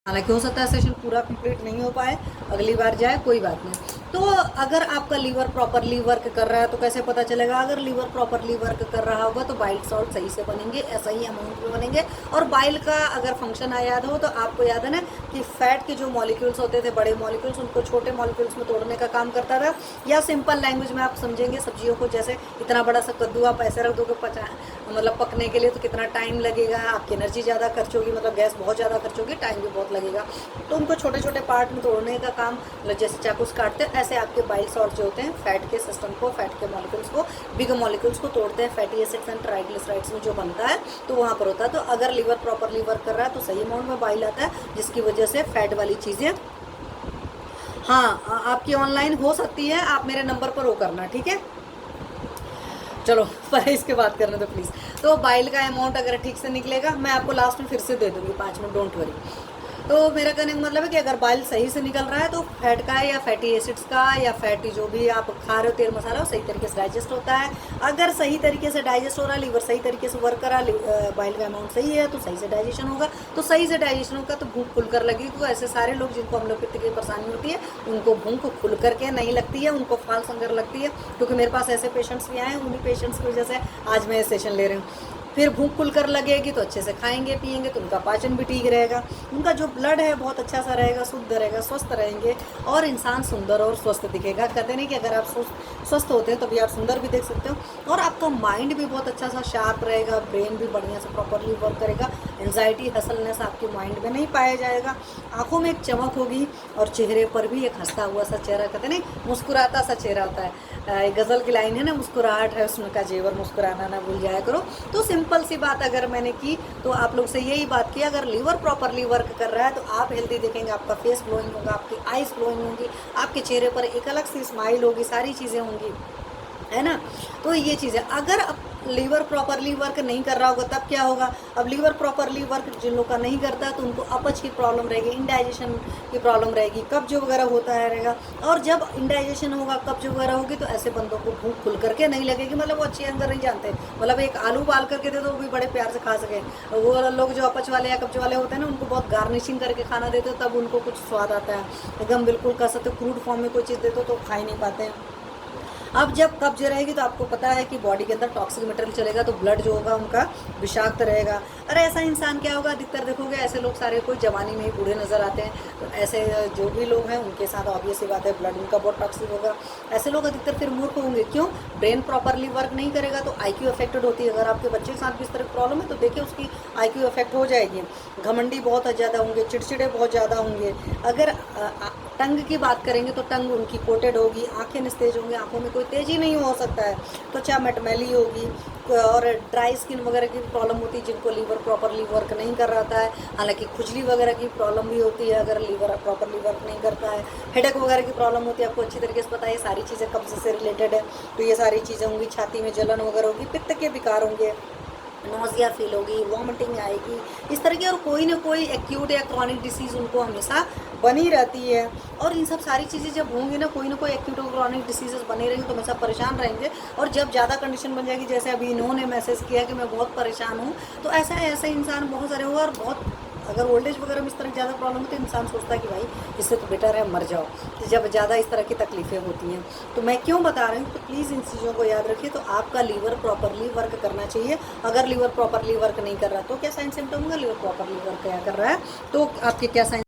हालांकि हो सकता है सेशन पूरा कंप्लीट नहीं हो पाए, अगली बार जाए, कोई बात नहीं। तो अगर आपका लीवर प्रॉपरली वर्क कर रहा है तो कैसे पता चलेगा? अगर लीवर प्रॉपरली वर्क कर रहा होगा तो बाइल सॉल्ट सही से बनेंगे, ऐसा ही अमाउंट में बनेंगे। और बाइल का अगर फंक्शन याद हो तो आपको याद है ना कि फैट के जो मॉलिक्यूल्स होते थे, बड़े मॉलिक्यूल्स, उनको छोटे मॉलिक्यूल्स में तोड़ने का काम करता था। या सिंपल लैंग्वेज में आप समझेंगे सब्जियों को, जैसे इतना बड़ा सा कद्दू आप ऐसे रख दोगे मतलब पकने के लिए तो कितना टाइम लगेगा, आपकी एनर्जी ज़्यादा खर्च होगी, मतलब गैस बहुत ज़्यादा खर्च होगी, टाइम भी बहुत लगेगा। तो उनको छोटे छोटे पार्ट में तोड़ने का काम, जैसे चाकू से काटते हैं, ऐसे आपके बाइल सॉल्ट जो होते हैं फैट के सिस्टम को, फैट के मॉलिक्यूल्स को, बिग मॉलिक्यूल्स को तोड़ते हैं। फैटी एसिड्स एंड ट्राइग्लिसराइड्स में जो बनता है तो वहाँ पर होता है। तो अगर लीवर प्रॉपरली वर्क कर रहा है तो सही अमाउंट में बाइल आता है, जिसकी वजह से फैट वाली चीज़ें, हाँ, आपकी ऑनलाइन हो सकती है। आप मेरे नंबर पर वो करना, ठीक है? चलो पर इसके बात करने दो प्लीज़। तो बाइल का अमाउंट अगर ठीक से निकलेगा, मैं आपको लास्ट में फिर से दे दूंगी 5 मिनट, डोंट वरी। तो मेरा कहने का मतलब है कि अगर बाइल सही से निकल रहा है तो फैट का या फैटी एसिड्स का या फैटी जो भी आप खा रहे हो तेल मसाला, वो सही तरीके से डाइजेस्ट होता है। अगर सही तरीके से डाइजेस्ट हो रहा है, लीवर सही तरीके से वर्क कर रहा है, बाइल का अमाउंट सही है, तो सही से डाइजेशन होगा। तो सही से डाइजेशन होगा तो भूख खुलकर लगेगी। तो ऐसे सारे लोग जिनको अम्लोपित्त की परेशानी होती है, उनको भूख खुल करके नहीं लगती है, उनको फाल संगर लगती है। क्योंकि मेरे पास ऐसे पेशेंट्स भी आए हैं, उन्हीं पेशेंट्स की वजह से आज मैं सेशन ले रही हूँ। फिर भूख खुल कर लगेगी तो अच्छे से खाएंगे पिएंगे तो उनका पाचन भी ठीक रहेगा, उनका जो ब्लड है बहुत अच्छा सा रहेगा, शुद्ध रहेगा, स्वस्थ रहेंगे, और इंसान सुंदर और स्वस्थ दिखेगा। कहते नहीं कि अगर आप स्वस्थ होते हैं तभी आप सुंदर भी देख सकते हो। और आपका माइंड भी बहुत अच्छा सा शार्प रहेगा, ब्रेन भी बढ़िया से प्रॉपरली वर्क करेगा, एंजाइटी हसलनेस आपके माइंड में नहीं पाया जाएगा, आंखों में एक चमक होगी, और चेहरे पर भी एक हंसता हुआ सा चेहरा, कहते नहीं मुस्कुराता सा चेहरा होता है। गज़ल की लाइन है ना, मुस्कुराहट है उसमें का जेवर, मुस्कुराना ना भूल जाया करो। तो सिंपल सी बात अगर मैंने की तो आप लोग से यही बात की, अगर लीवर प्रॉपरली वर्क कर रहा है तो आप हेल्दी दिखेंगे, आपका फेस ग्लोइंग होगा, आपकी आईज ग्लोइंग होंगी, आपके चेहरे पर एक अलग सी स्माइल होगी, सारी चीज़ें होंगी, है ना? तो ये चीज़ है। अगर अब लीवर प्रॉपरली वर्क नहीं कर रहा होगा तब क्या होगा? अब लीवर प्रॉपरली वर्क जिन लोगों का नहीं करता तो उनको अपच की प्रॉब्लम रहेगी, इंडाइजेशन की प्रॉब्लम रहेगी, कब्ज वगैरह होता है रहेगा। और जब इंडाइजेशन होगा, कब्ज वगैरह होगी, तो ऐसे बंदों को भूख खुल करके नहीं लगेगी, मतलब वो अच्छे अंदर नहीं जानते। मतलब एक आलू उबाल करके दे दो वो भी बड़े प्यार से खा सके। वो लोग जो अपच वाले या कब्ज वाले होते हैं ना, उनको बहुत गार्निशिंग करके खाना देते हो तब उनको कुछ स्वाद आता है। एकदम बिल्कुल कह सकते क्रूड फॉर्म में कोई चीज़ देते हो तो खा ही नहीं पाते हैं। अब जब कब्ज रहेगी तो आपको पता है कि बॉडी के अंदर टॉक्सिक मटेरियल चलेगा, तो ब्लड जो होगा उनका विषाक्त रहेगा। अरे ऐसा इंसान क्या होगा, अधिकतर देखोगे ऐसे लोग सारे कोई जवानी में ही बूढ़े नजर आते हैं। तो ऐसे जो भी लोग हैं उनके साथ ऑब्वियस सी बात है ब्लड उनका बहुत टॉक्सिक होगा। ऐसे लोग अधिकतर फिर मूर्ख होंगे, क्यों? ब्रेन प्रॉपरली वर्क नहीं करेगा तो आईक्यू अफेक्टेड होती है। अगर आपके बच्चे के साथ भी इस तरह की प्रॉब्लम है तो देखिए उसकी आईक्यू अफेक्ट हो जाएगी। घमंडी बहुत ज़्यादा होंगे, चिड़चिड़े बहुत ज़्यादा होंगे। अगर टंग की बात करेंगे तो टंग उनकी कोटेड होगी, आंखें निस्तेज होंगी, आंखों में कोई तेजी नहीं हो सकता है, त्वचा मटमैली होगी, और ड्राई स्किन वगैरह की प्रॉब्लम होती है जिनको लीवर प्रॉपरली वर्क नहीं कर रहा है। हालांकि खुजली वगैरह की प्रॉब्लम भी होती है अगर लीवर प्रॉपरली वर्क नहीं करता है। हेडेक वगैरह की प्रॉब्लम होती है, आपको अच्छी तरीके से पता है, सारी चीज़ें कब्ज से रिलेटेड है। तो ये सारी चीज़ें होंगी, छाती में जलन वगैरह होगी, पित्त के विकार होंगे, नोजिया फील होगी, वॉमिटिंग आएगी, इस तरह की। और कोई ना कोई एक्यूट या क्रॉनिक डिसीज़ उनको हमेशा बनी रहती है। और इन सब सारी चीज़ें जब होंगी ना, कोई एक्यूट और क्रॉनिक डिसीजेस बने रहेंगे तो हमेशा परेशान रहेंगे। और जब ज़्यादा कंडीशन बन जाएगी, जैसे अभी इन्होंने मैसेज किया कि मैं बहुत परेशान हूँ, तो ऐसा ऐसे इंसान बहुत सारे होगा। और बहुत अगर ओल्ड एज वगैरह में इस तरह की ज़्यादा प्रॉब्लम होती है, इंसान सोचता है कि भाई इससे तो बेटर है मर जाओ, जब ज़्यादा इस तरह की तकलीफ़ें होती हैं। तो मैं क्यों बता रही हूँ, तो प्लीज़ इन चीज़ों को याद रखिए। तो आपका लीवर प्रॉपरली वर्क करना चाहिए। अगर लीवर प्रॉपरली वर्क नहीं कर रहा तो क्या साइन सिम्टम होगा? लीवर प्रॉपरली वर्क क्या कर रहा है तो आपके क्या साइन